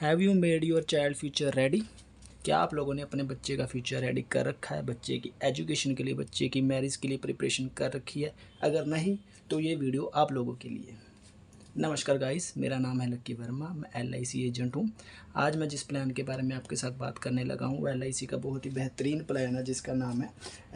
Have you made your child future ready? क्या आप लोगों ने अपने बच्चे का फ्यूचर रेडी कर रखा है? बच्चे की एजुकेशन के लिए, बच्चे की मैरिज के लिए प्रिपरेशन कर रखी है? अगर नहीं तो ये वीडियो आप लोगों के लिए। नमस्कार गाइस, मेरा नाम है लक्की वर्मा, मैं LIC एजेंट हूँ। आज मैं जिस प्लान के बारे में आपके साथ बात करने लगा हूँ वो LIC का बहुत ही बेहतरीन प्लान है जिसका नाम है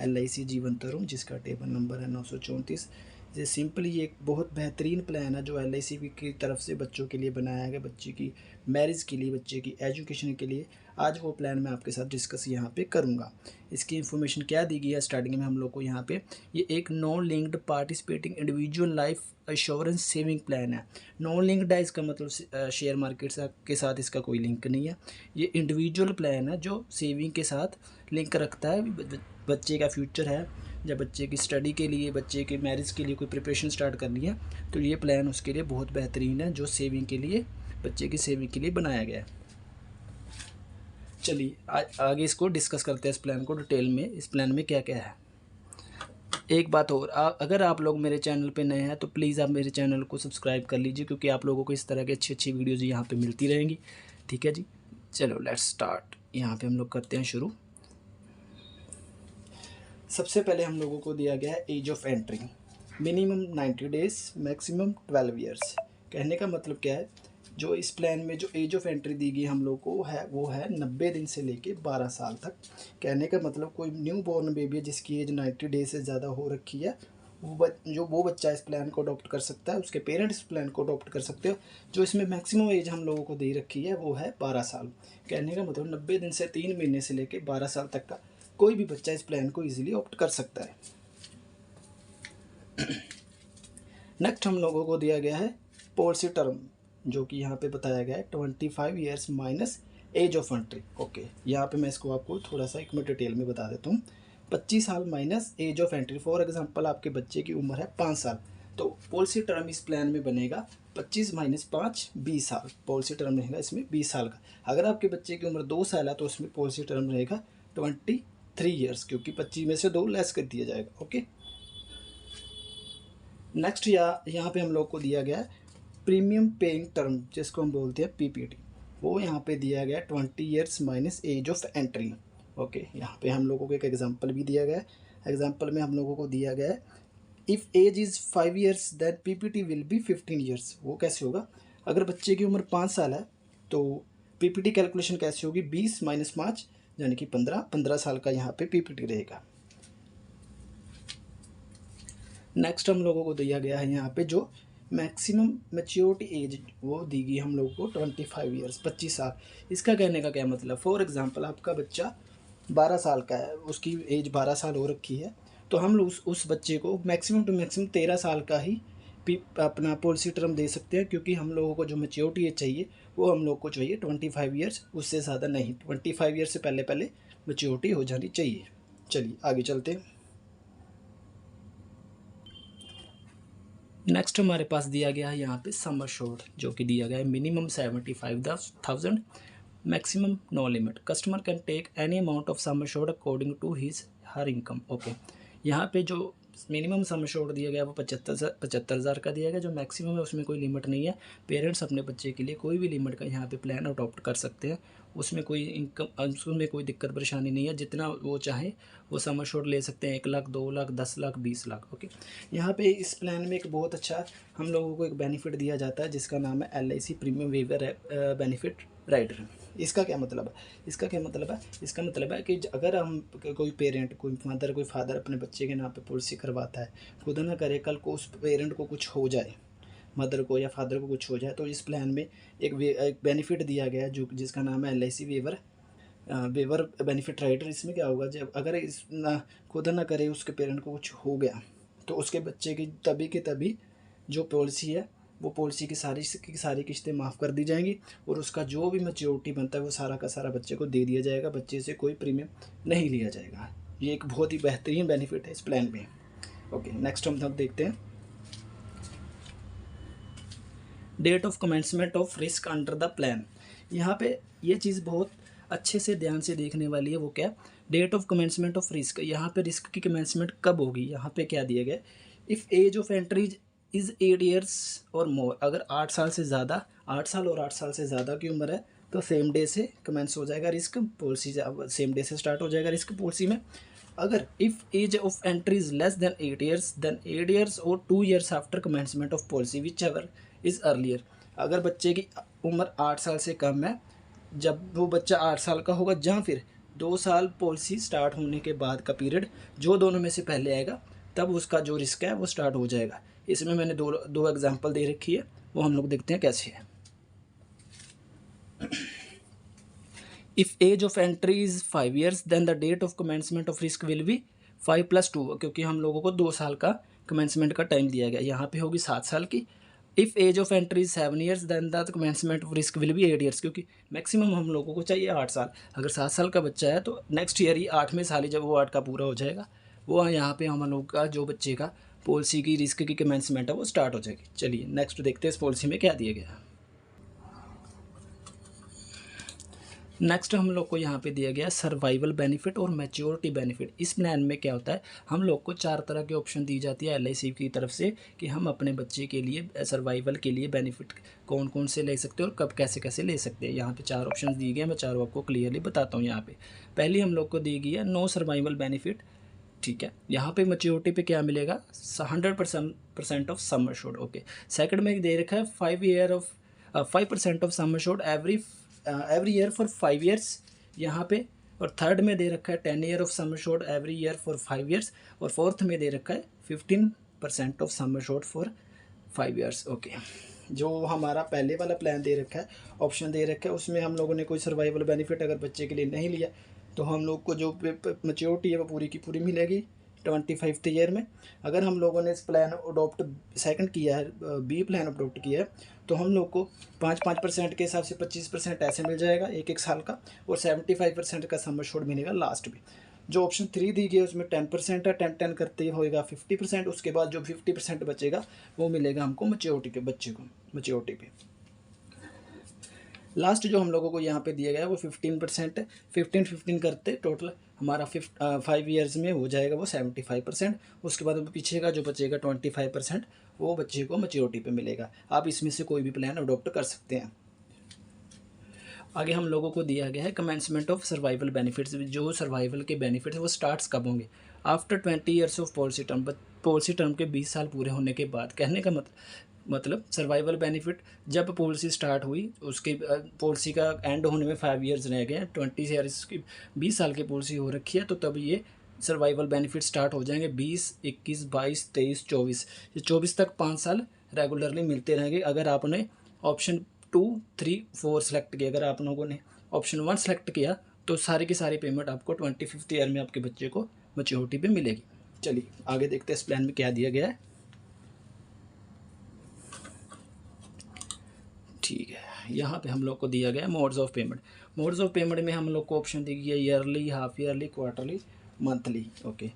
LIC जीवन तरुण, जिसका टेबल नंबर है 934। ये सिंपली एक बहुत बेहतरीन प्लान है जो LIC की तरफ से बच्चों के लिए बनाया गया, बच्चे की मैरिज के लिए, बच्चे की एजुकेशन के लिए। आज वो प्लान मैं आपके साथ डिस्कस यहाँ पे करूँगा। इसकी इन्फॉर्मेशन क्या दी गई है स्टार्टिंग में हम लोग को यहाँ पे, ये एक non linked participating individual life assurance saving plan है। नॉन लिंक्ड है, इसका मतलब शेयर मार्केट के साथ इसका कोई लिंक नहीं है। ये इंडिविजुअल प्लान है जो सेविंग के साथ लिंक रखता है। बच्चे का फ्यूचर है, जब बच्चे की स्टडी के लिए, बच्चे की मैरिज के लिए कोई प्रिपरेशन स्टार्ट करनी है तो ये प्लान उसके लिए बहुत बेहतरीन है, जो सेविंग के लिए, बच्चे की सेविंग के लिए बनाया गया है। चलिए आगे इसको डिस्कस करते हैं, इस प्लान को डिटेल में। इस प्लान में क्या क्या है। एक बात और, अगर आप लोग मेरे चैनल पे नए हैं तो प्लीज़ आप मेरे चैनल को सब्सक्राइब कर लीजिए, क्योंकि आप लोगों को इस तरह की अच्छी अच्छी वीडियोज़ यहाँ पे मिलती रहेंगी। ठीक है जी, चलो लेट्स स्टार्ट। यहाँ पे हम लोग करते हैं शुरू। सबसे पहले हम लोगों को दिया गया है age of entry, minimum 90 days, maximum 12 years. कहने का मतलब क्या है, जो इस प्लान में जो एज ऑफ एंट्री दी गई हम लोग को है वो है 90 दिन से लेके 12 साल तक। कहने का मतलब कोई न्यू बॉर्न बेबी है जिसकी एज 90 डेज से ज़्यादा हो रखी है, वो बच्चा इस प्लान को अडॉप्ट कर सकता है, उसके पेरेंट्स इस प्लान को अडॉप्ट कर सकते हो। जो इसमें मैक्सिमम एज हम लोगों को दे रखी है वो है 12 साल। कहने का मतलब 90 दिन से 3 महीने से लेकर 12 साल तक का कोई भी बच्चा इस प्लान को ईजिली ऑप्ट कर सकता है। नेक्स्ट हम लोगों को दिया गया है पॉलिसी टर्म, जो कि यहाँ पे बताया गया है 25 years minus age of entry. Okay, यहाँ पे मैं इसको आपको थोड़ा सा एक मिनट डिटेल में बता देता हूँ। 25 साल minus age of entry, for example आपके बच्चे की उम्र है 5 साल, तो पॉलिसी टर्म इस प्लान में बनेगा 25 माइनस 5 20 साल। पॉलिसी टर्म रहेगा इसमें 20 साल का। अगर आपके बच्चे की उम्र 2 साल है तो उसमें पॉलिसी टर्म रहेगा 23 ईयर्स, क्योंकि 25 में से 2 लेस कर दिया जाएगा। ओके, नेक्स्ट यहाँ पे हम लोग को दिया गया है प्रीमियम पेइंग टर्म, जिसको हम बोलते हैं PPT। वो यहाँ पे दिया गया 20 years minus age of entry. Okay, यहाँ पे हम लोगों को एक एग्जांपल भी दिया गया है। एग्जांपल में हम लोगों को दिया गया है if age is 5 years then PPT will be 15 years. वो कैसे होगा, अगर बच्चे की उम्र 5 साल है तो PPT कैलकुलेशन कैसे होगी, 20 माइनस 5 यानी कि 15 साल का यहाँ पे PPT रहेगा। नेक्स्ट हम लोगों को दिया गया है यहाँ पे जो मैक्सिमम मैच्योरिटी एज वो दी गई हम लोगों को 25 ईयर्स, 25 साल। इसका कहने का क्या मतलब, फॉर एग्जांपल आपका बच्चा 12 साल का है, उसकी एज 12 साल हो रखी है, तो हम लोग उस बच्चे को मैक्सिमम टू मैक्सिमम 13 साल का ही अपना पॉलिसी टर्म दे सकते हैं, क्योंकि हम लोगों को जो मैच्योरिटी एज चाहिए वो हम लोग को चाहिए 25 ईयर्स, उससे ज़्यादा नहीं। 25 ईयर्स से पहले पहले मैच्योरिटी हो जानी चाहिए। चलिए आगे चलते हैं। नेक्स्ट हमारे पास दिया गया है यहाँ पे सम अश्योर्ड, जो कि दिया गया है minimum 75,000, maximum no limit. Customer can take any amount of sum assured according to his her income. Okay, यहाँ पे जो मिनिमम सम अश्योर्ड दिया गया वो 75,000 का दिया गया, जो मैक्सिमम है उसमें कोई लिमिट नहीं है। पेरेंट्स अपने बच्चे के लिए कोई भी लिमिट का यहाँ पे प्लान अडॉप्ट कर सकते हैं, उसमें कोई इनकम, उसमें कोई दिक्कत परेशानी नहीं है। जितना वो चाहे वो सम अश्योर्ड ले सकते हैं, 1 लाख, 2 लाख, 10 लाख, 20 लाख। ओके, यहाँ पे इस प्लान में एक बहुत अच्छा हम लोगों को एक बेनिफिट दिया जाता है जिसका नाम है LIC premium waiver benefit rider. इसका क्या मतलब है, इसका मतलब है कि अगर हम कोई पेरेंट, कोई मदर, कोई फादर अपने बच्चे के नाम पे पॉलिसी करवाता है, खुदा ना करे कल को उस पेरेंट को कुछ हो जाए, मदर को या फादर को कुछ हो जाए, तो इस प्लान में एक बेनिफिट दिया गया है जो जिसका नाम है LIC वेवर बेनिफिट राइडर। इसमें क्या होगा, जब अगर इस ना खुदा ना करे उसके पेरेंट को कुछ हो गया तो उसके बच्चे की तभी के तभी जो पॉलिसी है वो पॉलिसी की सारी किस्तें माफ़ कर दी जाएंगी, और उसका जो भी मैच्योरिटी बनता है वो सारा का सारा बच्चे को दे दिया जाएगा, बच्चे से कोई प्रीमियम नहीं लिया जाएगा। ये एक बहुत ही बेहतरीन बेनिफिट है इस प्लान में। ओके, नेक्स्ट हम देखते हैं date of commencement of risk under the plan. यहाँ पे ये चीज़ बहुत अच्छे से ध्यान से देखने वाली है। वो क्या, date of commencement of risk. यहाँ पे रिस्क की कमेंसमेंट कब होगी, यहाँ पे क्या दिया गया, if age of entry is 8 years और मोर। अगर 8 साल से ज़्यादा 8 साल और 8 साल से ज़्यादा की उम्र है तो सेम डे से कमेंस हो जाएगा रिस्क पॉलिसी, सेम डे से स्टार्ट हो जाएगा रिस्क पॉलिसी में। अगर if age of entry is less than 8 years then 8 years और 2 years after commencement of policy whichever is earlier. अगर बच्चे की उम्र 8 साल से कम है, जब वो बच्चा 8 साल का होगा, या फिर 2 साल पॉलिसी स्टार्ट होने के बाद का पीरियड, जो दोनों में से पहले आएगा तब उसका जो रिस्क है वो स्टार्ट हो जाएगा। इसमें मैंने दो एग्जांपल दे रखी है, वो हम लोग देखते हैं कैसे है। If age of entry is 5 years then the date of commencement of risk will be 5+2, क्योंकि हम लोगों को 2 साल का कमेंसमेंट का टाइम दिया गया, यहाँ पे होगी 7 साल की। If age of entry is 7 years then the commencement of risk will be 8 years, क्योंकि मैक्सिमम हम लोगों को चाहिए 8 साल। अगर 7 साल का बच्चा है तो नेक्स्ट ईयर ही 8वें साल ही जब वो 8 का पूरा हो जाएगा, वो यहाँ पे हम लोग का जो बच्चे का पॉलिसी की रिस्क की कमेंसमेंट है वो स्टार्ट हो जाएगी। चलिए नेक्स्ट देखते हैं इस पॉलिसी में क्या दिया गया है। नेक्स्ट हम लोग को यहाँ पे दिया गया सर्वाइवल बेनिफिट और मैच्योरिटी बेनिफिट। इस प्लान में क्या होता है, हम लोग को 4 तरह के ऑप्शन दी जाती है LIC की तरफ से कि हम अपने बच्चे के लिए सर्वाइवल के लिए बेनिफिट कौन कौन से ले सकते हैं और कब कैसे कैसे ले सकते हैं। यहाँ पे 4 ऑप्शन दिए गए हैं, मैं चारों आपको क्लियरली बताता हूँ। यहाँ पे पहली हम लोग को दी गई है नो सर्वाइवल बेनिफिट, ठीक है। यहाँ पे मैच्योरिटी पे क्या मिलेगा, 100% of sum assured, okay. Second में दे रखा है 5% of sum assured every year for 5 years यहाँ पे। और थर्ड में दे रखा है 10 year of sum assured every year for 5 years. और फोर्थ में दे रखा है 15% of sum assured for 5 years, okay. जो हमारा पहले वाला प्लान दे रखा है, ऑप्शन दे रखा है, उसमें हम लोगों ने कोई सर्वाइवल बेनिफिट अगर बच्चे के लिए नहीं लिया तो हम लोग को जो मैच्योरिटी है वो पूरी की पूरी मिलेगी 25th ईयर में। अगर हम लोगों ने इस प्लान अडोप्ट सेकंड किया है, बी प्लान अडोप्ट किया है, तो हम लोग को 5% के हिसाब से 25% ऐसे मिल जाएगा 1 साल का, और 75% का सम एश्योर्ड मिलेगा लास्ट में। जो ऑप्शन 3 दी गई है उसमें 10% है, 10 करते होएगा 50%। उसके बाद जो 50% बचेगा वो मिलेगा हमको मैच्योरिटी के बच्चे को, मैच्योरिटी पे। लास्ट जो हम लोगों को यहाँ पे दिया गया है वो 15% है। 15 करते टोटल हमारा 5 ईयर्स में हो जाएगा वो 75%। उसके बाद पीछे का जो बचेगा 25% वो बच्चे को मैच्योरिटी पे मिलेगा। आप इसमें से कोई भी प्लान अडोप्ट कर सकते हैं। आगे हम लोगों को दिया गया है कमेंसमेंट ऑफ सर्वाइवल बेनिफिट्स। जो सर्वाइवल के बेनिफिट्स वो स्टार्ट्स कब होंगे, after 20 years of policy term. Policy term के 20 साल पूरे होने के बाद। कहने का मतलब सर्वाइवल बेनिफिट जब पॉलिसी स्टार्ट हुई, उसके पॉलिसी का एंड होने में 5 ईयर्स रह गए हैं, 20 ईयर्स की 20 साल की पॉलिसी हो रखी है, तो तब ये सर्वाइवल बेनिफिट स्टार्ट हो जाएंगे। 20, 21, 22, 23, 24, ये 24 तक 5 साल रेगुलरली मिलते रहेंगे। अगर आपने ऑप्शन 2, 3, 4 सेलेक्ट किया, अगर आप लोगों ने ऑप्शन 1 सेलेक्ट किया तो सारी की सारी पेमेंट आपको 25th ईयर में आपके बच्चे को मैच्योरिटी पे मिलेगी। चलिए आगे देखते हैं इस प्लान में क्या दिया गया है। ठीक है, यहाँ पे हम लोग को दिया गया है modes of payment. Modes of payment में हम लोग को ऑप्शन दी गई है yearly, half yearly, quarterly, monthly, okay.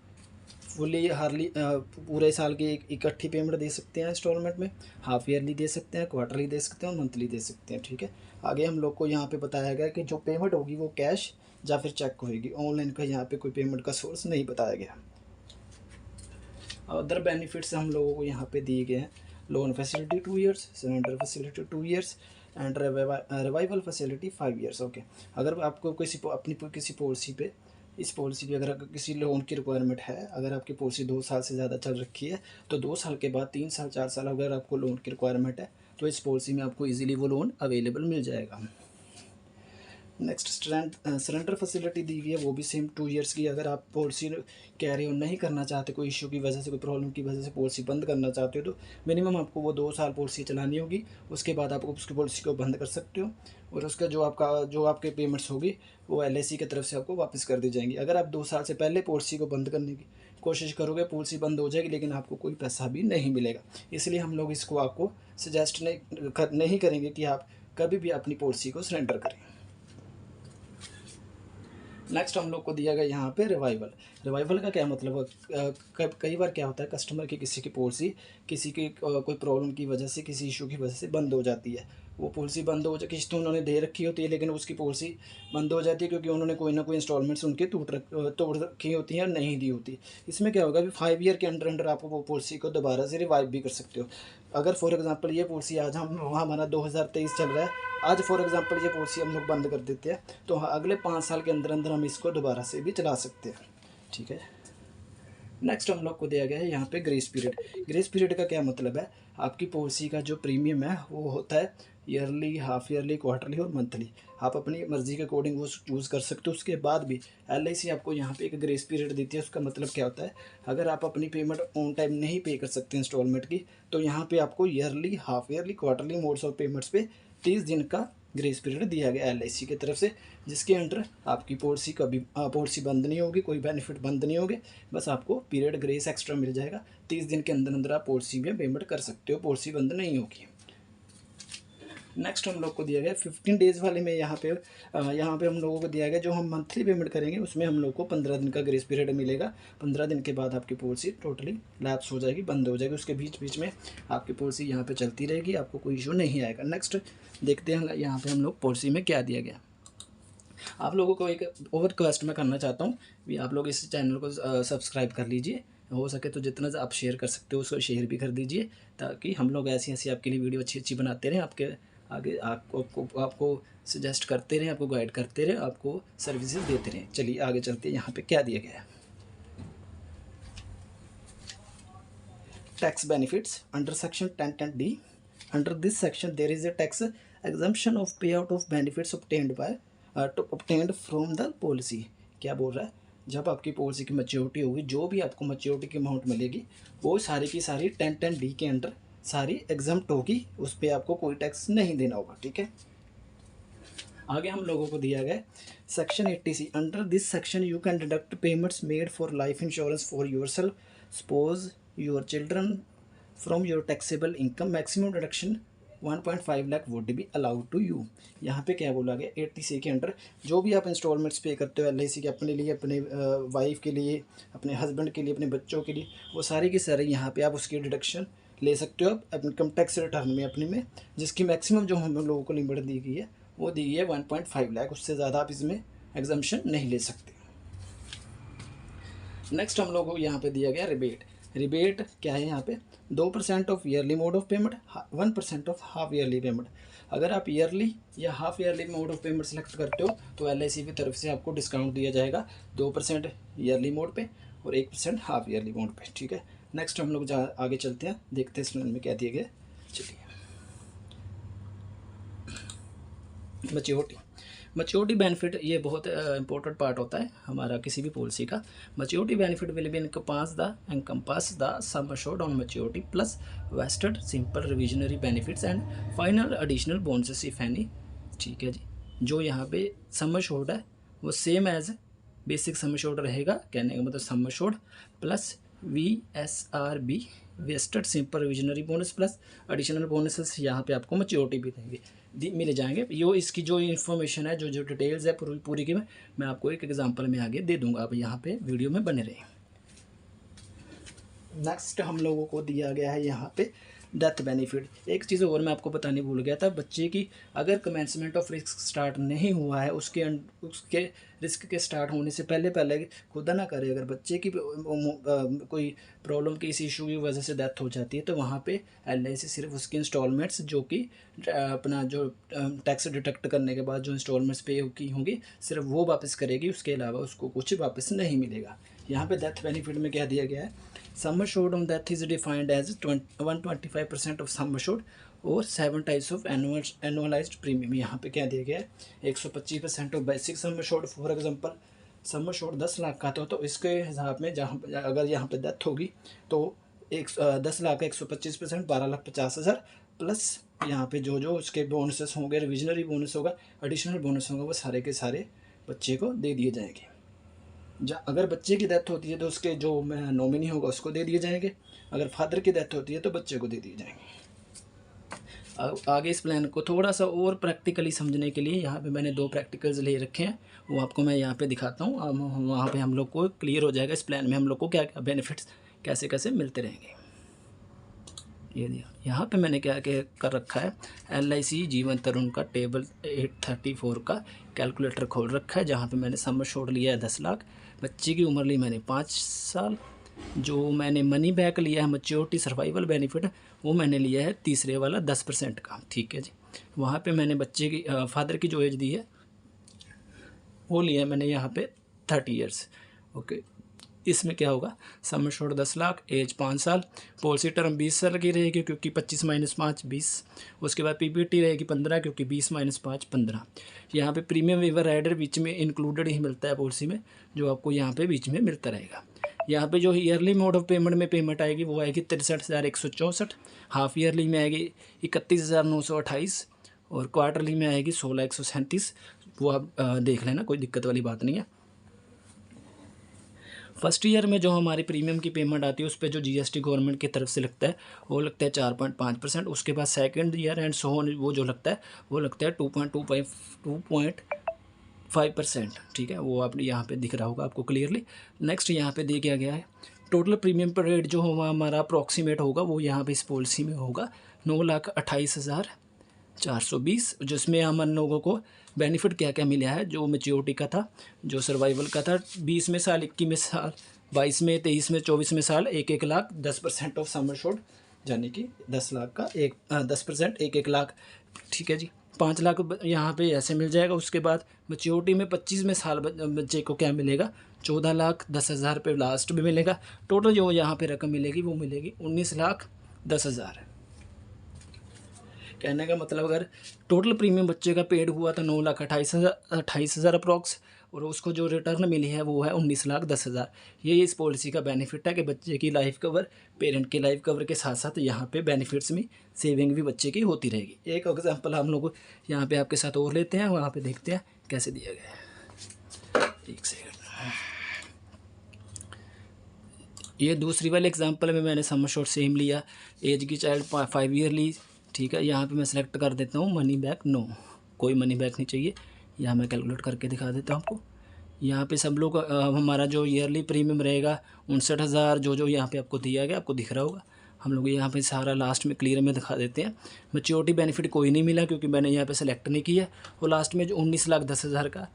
Fully Harley पूरे साल की एक इकट्ठी पेमेंट दे सकते हैं इंस्टॉलमेंट में, हाफ ईयरली दे सकते हैं, क्वार्टरली दे सकते हैं और मंथली दे सकते हैं, ठीक है। आगे हम लोग को यहाँ पे बताया गया कि जो पेमेंट होगी वो कैश या फिर चेक होगी, ऑनलाइन का यहाँ पे कोई पेमेंट का सोर्स नहीं बताया गया। अदर बेनिफिट्स हम लोगों को यहाँ पे दिए गए हैं loan facility 2 years, surrender facility 2 years and revival facility 5 years, okay. अगर आपको किसी पॉलिसी पे, इस पॉलिसी पे अगर किसी लोन की रिक्वायरमेंट है, अगर आपकी पॉलिसी 2 साल से ज़्यादा चल रखी है तो 2 साल के बाद 3 साल 4 साल अगर आपको लोन की रिक्वायरमेंट है तो इस पॉलिसी में आपको ईजिली वो लोन अवेलेबल मिल जाएगा। नेक्स्ट सरेंडर फैसिलिटी दी गई है, वो भी सेम 2 ईयर्स की। अगर आप पॉलिसी कैरी ऑन नहीं करना चाहते, कोई इशू की वजह से, कोई प्रॉब्लम की वजह से पॉलिसी बंद करना चाहते हो, तो मिनिमम आपको वो 2 साल पॉलिसी चलानी होगी। उसके बाद आप उसकी पॉलिसी को बंद कर सकते हो और उसका जो आपके पेमेंट्स होगी वो LIC की तरफ से आपको वापस कर दी जाएंगी। अगर आप 2 साल से पहले पॉलिसी को बंद करने की कोशिश करोगे, पॉलिसी बंद हो जाएगी लेकिन आपको कोई पैसा भी नहीं मिलेगा। इसलिए हम लोग इसको आपको सजेस्ट नहीं करेंगे कि आप कभी भी अपनी पॉलिसी को सरेंडर करें। नेक्स्ट हम लोग को दिया गया यहाँ पे रिवाइवल। रिवाइवल का क्या मतलब, कई बार क्या होता है कस्टमर की किसी की पॉलिसी किसी की कोई प्रॉब्लम की वजह से, किसी इशू की वजह से बंद हो जाती है। वो पॉलिसी बंद हो जाए, किस्त उन्होंने दे रखी होती है लेकिन उसकी पॉलिसी बंद हो जाती है क्योंकि उन्होंने कोई ना कोई इंस्टॉलमेंट्स उनके तोड़ रखी होती हैं और नहीं दी होती। इसमें क्या होगा कि 5 ईयर के अंडर आप वो पॉलिसी को दोबारा से रिवाइव भी कर सकते हो। अगर फॉर एग्जांपल ये पॉलिसी आज हमारा 2023 चल रहा है, आज फॉर एग्जांपल ये पॉलिसी हम लोग बंद कर देते हैं तो अगले 5 साल के अंदर अंदर हम इसको दोबारा से भी चला सकते हैं। ठीक है, नेक्स्ट हम लोग को दिया गया है यहाँ पे ग्रेस पीरियड। ग्रेस पीरियड का क्या मतलब है, आपकी पॉलिसी का जो प्रीमियम है वो होता है ईयरली, हाफ ईयरली, क्वार्टरली और मंथली। आप अपनी मर्ज़ी के अकॉर्डिंग वो चूज़ कर सकते हो। उसके बाद भी LIC आपको यहाँ पे एक ग्रेस पीरियड देती है। उसका मतलब क्या होता है, अगर आप अपनी पेमेंट ऑन टाइम नहीं पे कर सकते इंस्टॉलमेंट की तो यहाँ पे आपको yearly, half yearly, quarterly modes of payments पे 30 दिन का ग्रेस पीरियड दिया गया LIC की तरफ से, जिसके अंडर आपकी पॉलिसी कभी पॉलिसी बंद नहीं होगी, कोई बेनिफिट बंद नहीं होगे, बस आपको पीरियड ग्रेस एक्स्ट्रा मिल जाएगा। 30 दिन के अंदर अंदर आप पॉलिसी में पेमेंट कर सकते हो, पॉलिसी बंद नहीं होगी। नेक्स्ट हम लोग को दिया गया 15 डेज़ वाले में, यहाँ पे हम लोगों को दिया गया जो हम मंथली पेमेंट करेंगे उसमें हम लोग को 15 दिन का ग्रेस पीरियड मिलेगा। 15 दिन के बाद आपकी पॉलिसी टोटली लैप्स हो जाएगी, बंद हो जाएगी। उसके बीच बीच में आपकी पॉलिसी यहाँ पे चलती रहेगी, आपको कोई इशू नहीं आएगा। नेक्स्ट देखते हैं यहाँ पे हम लोग पॉलिसी में क्या दिया गया। आप लोगों को एक और रिक्वेस्ट मैं करना चाहता हूँ भी आप लोग इस चैनल को सब्सक्राइब कर लीजिए, हो सके तो जितना आप शेयर कर सकते हो उसको शेयर भी कर दीजिए, ताकि हम लोग ऐसी ऐसी आपके लिए वीडियो अच्छी अच्छी बनाते रहें, आपके आगे आपको सजेस्ट करते रहें, आपको गाइड करते रहें, आपको सर्विसेज देते रहें। चलिए आगे चलते हैं, यहाँ पे क्या दिया गया है। Tax benefits under section 10(d). Under this section there is a tax exemption of pay out of benefits obtained from the policy. क्या बोल रहा है, जब आपकी पॉलिसी की मैच्योरिटी होगी, जो भी आपको मैच्योरिटी की अमाउंट मिलेगी वो सारी की सारी 10(d) के अंडर सारी एग्जम्प्ट होगी, उस पर आपको कोई टैक्स नहीं देना होगा। ठीक है, आगे हम लोगों को दिया गया section 80C। Under this section you can deduct payments made for life insurance for yourself, suppose your children from your taxable income. Maximum deduction 1.5 lakh would be allowed to you. यहाँ पे क्या बोला गया, 80C के अंडर जो भी आप installments पे करते हो LIC के, अपने लिए, अपने वाइफ के लिए, अपने हस्बैंड के लिए, अपने बच्चों के लिए, वो सारे की सारे यहाँ पे आप उसकी डिडक्शन ले सकते हो आप इनकम टैक्स रिटर्न में अपने में, जिसकी मैक्सिमम जो हम लोगों को लिमिट दी गई है वो दी है 1.5 लाख, उससे ज़्यादा आप इसमें एग्जम्पशन नहीं ले सकते। नेक्स्ट हम लोगों को यहाँ पे दिया गया रिबेट। रिबेट क्या है, यहाँ पे 2% of yearly mode of payment, 1% of half yearly payment. अगर आप ईयरली या half yearly mode of payment select करते हो तो LIC की तरफ से आपको डिस्काउंट दिया जाएगा 2% ईयरली मोड पे और 1% हाफ ईयरली मोड पे। ठीक है, नेक्स्ट हम लोग आगे चलते हैं, देखते हैं इसमें में क्या दिया गया। चलिए, मैच्योरिटी बेनिफिट, ये बहुत इंपॉर्टेंट पार्ट होता है हमारा किसी भी पॉलिसी का। Maturity benefit will be encompass the sum assured on maturity plus vested simple revisionary benefits and final additional bonuses if any। ठीक है जी, जो यहाँ पे सम अश्योर्ड है वो same as basic sum assured रहेगा, कहने का मतलब sum assured plus VSRB vested simple reversionary bonus plus additional bonuses यहाँ पे आपको मैच्योरिटी भी देंगे मिले जाएंगे। यो इसकी जो इन्फॉर्मेशन है, जो डिटेल्स है पूरी की मैं आपको एक एग्जांपल में आगे दे दूंगा, आप यहाँ पे वीडियो में बने रहें। नेक्स्ट हम लोगों को दिया गया है यहाँ पे डेथ बेनिफिट। एक चीज़ और मैं आपको बताने भूल गया था, बच्चे की अगर कमेंसमेंट ऑफ रिस्क स्टार्ट नहीं हुआ है, उसके रिस्क के स्टार्ट होने से पहले खुदा ना करे, अगर बच्चे की कोई प्रॉब्लम की इस इशू की वजह से डेथ हो जाती है तो वहाँ पे LIC सिर्फ उसकी इंस्टॉलमेंट्स जो कि अपना जो टैक्स डिडक्ट करने के बाद जो इंस्टॉलमेंट्स पे की होंगी सिर्फ वो वापस करेगी, उसके अलावा उसको कुछ वापस नहीं मिलेगा। यहाँ पे डेथ बेनिफिट में क्या दिया गया है, sum assured on death is defined as 125% of sum assured और 7 टाइप्स ऑफ एनुअलाइज्ड प्रीमियम। यहाँ पे क्या दिया गया है, 125% of basic sum assured. For example sum assured 10 lakh का तो इसके हिसाब में जहाँ अगर यहाँ पे डेथ होगी तो 10 लाख का 125% 12,50,000 प्लस यहाँ पे जो उसके बोनसेस होंगे, रिविजनरी बोनस होगा, एडिशनल बोनस होगा, वो सारे के सारे बच्चे को दे दिए जाएंगे। अगर बच्चे की डेथ होती है तो उसके जो नॉमिनी होगा उसको दे दिए जाएंगे, अगर फादर की डेथ होती है तो बच्चे को दे दिए जाएंगे। आगे इस प्लान को थोड़ा सा और प्रैक्टिकली समझने के लिए यहाँ पे मैंने 2 प्रैक्टिकल्स ले रखे हैं, वो आपको मैं यहाँ पे दिखाता हूँ। वहाँ पे हम लोग को क्लियर हो जाएगा इस प्लान में हम लोग को क्या क्या बेनिफिट्स कैसे कैसे मिलते रहेंगे। ये दिया। यहाँ पे मैंने क्या क्या कर रखा है, LIC जीवन तरुण का टेबल 834 का कैलकुलेटर खोल रखा है, जहाँ पे मैंने सम एश्योर्ड लिया है 10 लाख, बच्चे की उम्र ली मैंने 5 साल, जो मैंने मनी बैक लिया है मैच्योरिटी सर्वाइवल बेनिफिट वो मैंने लिया है तीसरे वाला 10% का। ठीक है जी। वहाँ पे मैंने बच्चे की फादर की जो एज दी है वो लिया है मैंने यहाँ पे 30 ईयर्स। ओके, इसमें क्या होगा, सम एश्योर्ड 10 लाख, एज 5 साल, पॉलिसी टर्म 20 साल की रहेगी क्योंकि 25 - 5 20, उसके बाद PPT रहेगी 15 क्योंकि 20 - 5 15। यहाँ पे प्रीमियम वेवर राइडर बीच में इंक्लूडेड ही मिलता है पॉलिसी में, जो आपको यहाँ पे बीच में मिलता रहेगा। यहाँ पे जो ईयरली मोड ऑफ पेमेंट में पेमेंट आएगी वो आएगी 63,164, हाफ ईयरली में आएगी 31,928 और क्वार्टरली में आएगी 16,137। वो आप देख लेना, कोई दिक्कत वाली बात नहीं है। फर्स्ट ईयर में जो हमारी प्रीमियम की पेमेंट आती है उस पर जो GST गवर्नमेंट की तरफ से लगता है वो लगता है 4.5%। उसके बाद second year and so on वो जो लगता है वो लगता है 2.5%। ठीक है, वो आप यहाँ पे दिख रहा होगा आपको क्लियरली। नेक्स्ट यहाँ पे दिया गया है टोटल प्रीमियम पर रेट जो हमारा अप्रॉक्सीमेट होगा वो यहाँ पे इस पॉलिसी में होगा 9,28,420, जिसमें हम लोगों को बेनिफिट क्या क्या मिला है, जो मैच्योरिटी का था, जो सर्वाइवल का था, 20 में साल, 21 में साल, 22 में, 23 में, 24 में साल, 1 लाख, 10% ऑफ सम एश्योर्ड, यानी कि 10 लाख का 10%, 1 लाख। ठीक है जी, 5 लाख यहाँ पे ऐसे मिल जाएगा। उसके बाद मैच्योरिटी में 25 में साल बच्चे को क्या मिलेगा, 14,10,000 रुपये लास्ट में मिलेगा। टोटल जो यहाँ पे रकम मिलेगी वो मिलेगी 19,10,000। कहने का मतलब अगर टोटल प्रीमियम बच्चे का पेड हुआ था 9,28,000 अप्रॉक्स, और उसको जो रिटर्न मिली है वो है 19,10,000। ये इस पॉलिसी का बेनिफिट है कि बच्चे की लाइफ कवर, पेरेंट की लाइफ कवर के साथ साथ यहाँ पे बेनिफिट्स में सेविंग भी बच्चे की होती रहेगी। एक एग्जांपल हम लोग यहाँ पे आपके साथ और लेते हैं, वहाँ पे देखते हैं कैसे दिया गया है। एक सेकंड, ये दूसरी वाले एग्जांपल में मैंने सम एश्योर्ड सेम लिया, एज की चाइल्ड 5 ईयर ली। ठीक है, यहाँ पे मैं सेलेक्ट कर देता हूँ मनी बैक नो, कोई मनी बैक नहीं चाहिए। यहाँ मैं कैलकुलेट करके दिखा देता हूँ आपको। यहाँ पे सब लोग हमारा जो ईयरली प्रीमियम रहेगा 59,000, जो यहाँ पे आपको दिया गया, आपको दिख रहा होगा। हम लोग यहाँ पे सारा लास्ट में क्लियर में दिखा देते हैं। मैच्योरिटी बेनिफिट कोई नहीं मिला क्योंकि मैंने यहाँ पे सेलेक्ट नहीं किया। और लास्ट में जो 19,10,000 का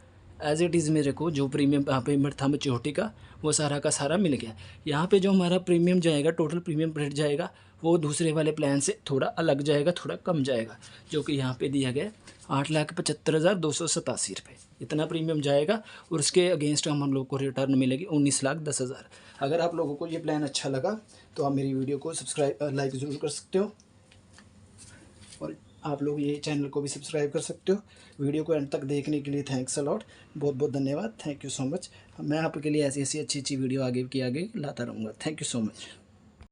एज इट इज़ मेरे को जो प्रीमियम पेमेंट था मैच्योरिटी का वो सारा का सारा मिल गया। यहाँ पे जो हमारा प्रीमियम जाएगा, टोटल प्रीमियम रेट जाएगा, वो दूसरे वाले प्लान से थोड़ा अलग जाएगा, थोड़ा कम जाएगा, जो कि यहाँ पे दिया गया 8,75,287 रुपये, इतना प्रीमियम जाएगा। और उसके अगेंस्ट हम लोग को रिटर्न मिलेगी 19,10,000। अगर आप लोगों को ये प्लान अच्छा लगा तो आप मेरी वीडियो को सब्सक्राइब लाइक ज़रूर कर सकते हो, और आप लोग ये चैनल को भी सब्सक्राइब कर सकते हो। वीडियो को एंड तक देखने के लिए थैंक्स अ लॉट, बहुत बहुत धन्यवाद, थैंक यू सो मच। मैं आपके लिए ऐसी अच्छी वीडियो आगे की आगे लाता रहूँगा। Thank you so much.